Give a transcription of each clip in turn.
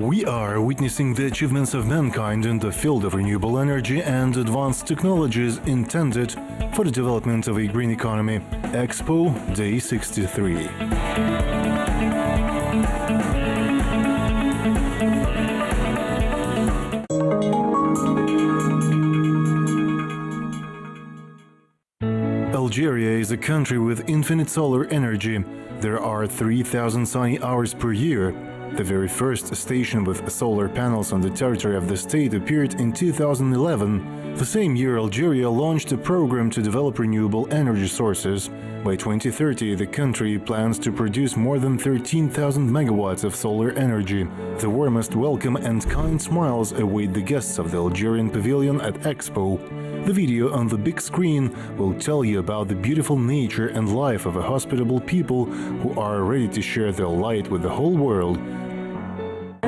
We are witnessing the achievements of mankind in the field of renewable energy and advanced technologies intended for the development of a green economy. EXPO Day 63. Algeria is a country with infinite solar energy. There are 3,000 sunny hours per year. The very first station with solar panels on the territory of the state appeared in 2011. The same year, Algeria launched a program to develop renewable energy sources. By 2030, the country plans to produce more than 13,000 megawatts of solar energy. The warmest welcome and kind smiles await the guests of the Algerian pavilion at EXPO. The video on the big screen will tell you about the beautiful nature and life of a hospitable people who are ready to share their light with the whole world.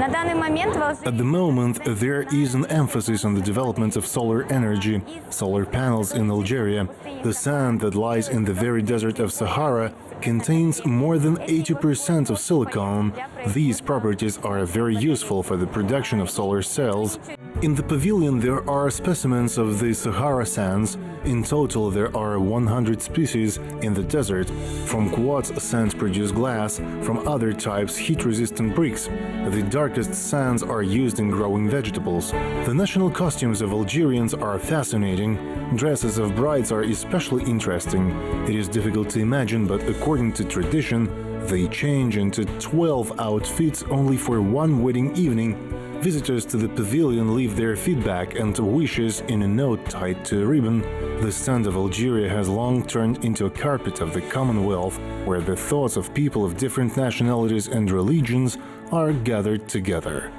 At the moment, there is an emphasis on the development of solar energy, solar panels in Algeria. The sand that lies in the very desert of Sahara contains more than 80% of silicon. These properties are very useful for the production of solar cells. In the pavilion there are specimens of the Sahara sands. In total there are 100 species in the desert. From quartz sands produce glass, from other types heat-resistant bricks. The darkest sands are used in growing vegetables. The national costumes of Algerians are fascinating. Dresses of brides are especially interesting. It is difficult to imagine, but according to tradition, they change into 12 outfits only for one wedding evening. Visitors to the pavilion leave their feedback and wishes in a note tied to a ribbon. The stand of Algeria has long turned into a carpet of the Commonwealth, where the thoughts of people of different nationalities and religions are gathered together.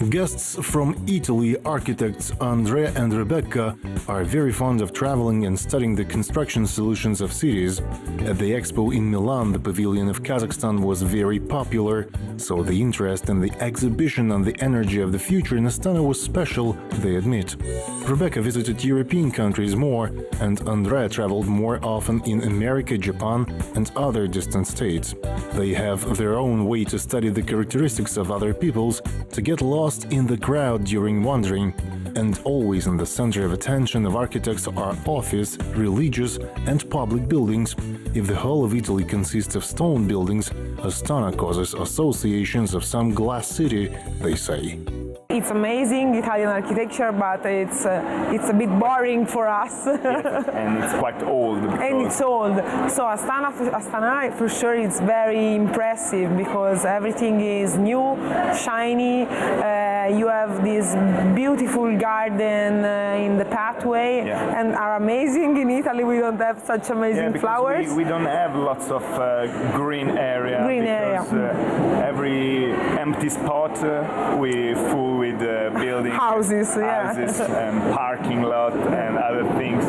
Guests from Italy, architects Andrea and Rebecca, are very fond of traveling and studying the construction solutions of cities. At the Expo in Milan, the pavilion of Kazakhstan was very popular, so the interest in the exhibition on the energy of the future in Astana was special, they admit. Rebecca visited European countries more, and Andrea traveled more often in America, Japan, and other distant states. They have their own way to study the characteristics of other peoples, to get lost in the crowd during wandering, and always in the center of attention of architects are office, religious and public buildings. If the whole of Italy consists of stone buildings, Astana causes associations of some glass city, they say. It's amazing Italian architecture, but it's a bit boring for us. Yes, and it's quite old. And it's old. So Astana for sure is very impressive because everything is new, shiny. You have this beautiful garden in the pathway, and are amazing. In Italy we don't have such amazing flowers. We don't have lots of green area. Every empty spot we full with buildings, houses and parking lot and other things.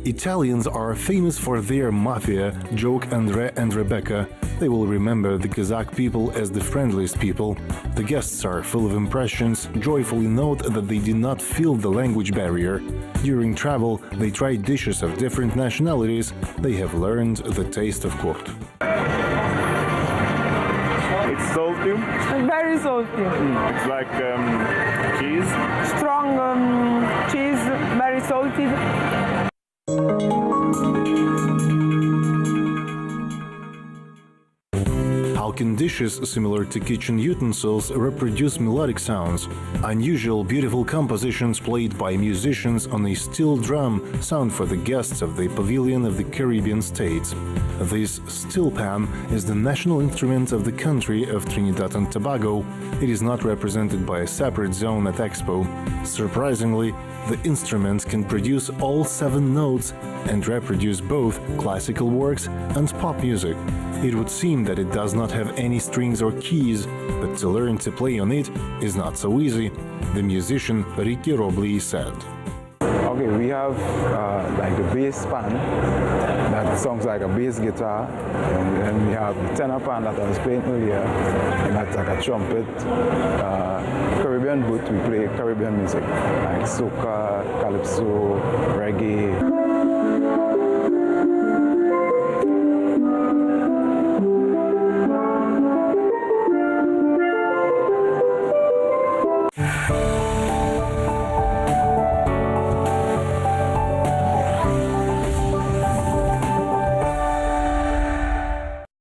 Italians are famous for their mafia, joke Andrea and Rebecca. They will remember the Kazakh people as the friendliest people. The guests are full of impressions, joyfully note that they did not feel the language barrier. During travel, they try dishes of different nationalities. They have learned the taste of kurt. It's salty. Very salty. It's like cheese. Strong cheese, very salty. How can dishes similar to kitchen utensils reproduce melodic sounds? Unusual, beautiful compositions played by musicians on a steel drum sound for the guests of the pavilion of the Caribbean states. This steel pan is the national instrument of the country of Trinidad and Tobago. It is not represented by a separate zone at Expo. Surprisingly, the instrument can produce all 7 notes and reproduce both classical works and pop music. It would seem that it does not have any strings or keys, but to learn to play on it is not so easy, the musician Ricky Robley said. Okay, we have like the bass pan that sounds like a bass guitar, and then we have the tenor pan that I was playing earlier, and that's like a trumpet. Caribbean boot, we play Caribbean music like soca, calypso, reggae.